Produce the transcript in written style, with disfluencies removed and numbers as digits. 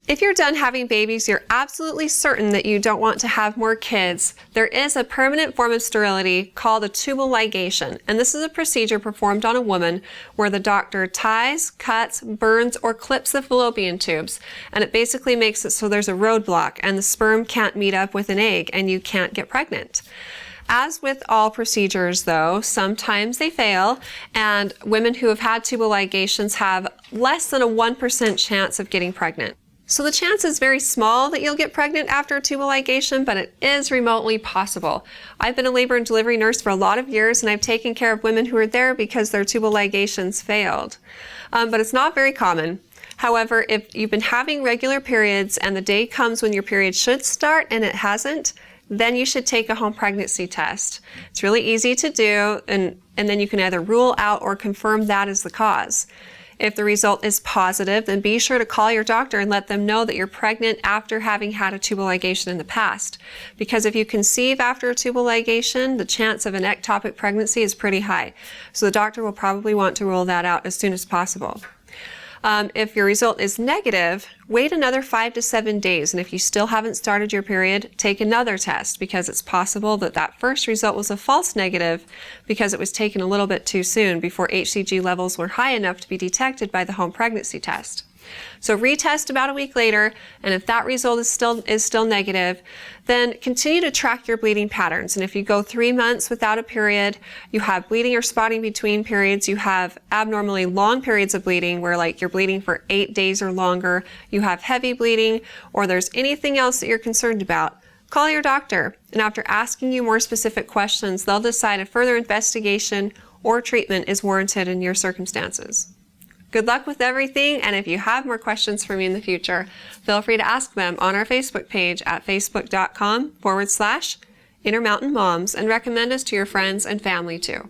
If you're done having babies, you're absolutely certain that you don't want to have more kids. There is a permanent form of sterility called a tubal ligation, and this is a procedure performed on a woman where the doctor ties, cuts, burns, or clips the fallopian tubes, and it basically makes it so there's a roadblock and the sperm can't meet up with an egg and you can't get pregnant. As with all procedures though, sometimes they fail, and women who have had tubal ligations have less than a 1% chance of getting pregnant. So the chance is very small that you'll get pregnant after a tubal ligation, but it is remotely possible. I've been a labor and delivery nurse for a lot of years, and I've taken care of women who are there because their tubal ligations failed. But it's not very common. However, if you've been having regular periods and the day comes when your period should start and it hasn't, then you should take a home pregnancy test. It's really easy to do, and then you can either rule out or confirm that is the cause. If the result is positive, then be sure to call your doctor and let them know that you're pregnant after having had a tubal ligation in the past. Because if you conceive after a tubal ligation, the chance of an ectopic pregnancy is pretty high. So the doctor will probably want to rule that out as soon as possible. If your result is negative, wait another 5 to 7 days, and if you still haven't started your period, take another test, because it's possible that that first result was a false negative because it was taken a little bit too soon before HCG levels were high enough to be detected by the home pregnancy test. So retest about a week later, and if that result is still negative, then continue to track your bleeding patterns. And if you go 3 months without a period, you have bleeding or spotting between periods, you have abnormally long periods of bleeding where like you're bleeding for 8 days or longer, you have heavy bleeding, or there's anything else that you're concerned about, call your doctor. And after asking you more specific questions, they'll decide if further investigation or treatment is warranted in your circumstances. Good luck with everything, and if you have more questions for me in the future, feel free to ask them on our Facebook page at facebook.com/Intermountain Moms, and recommend us to your friends and family too.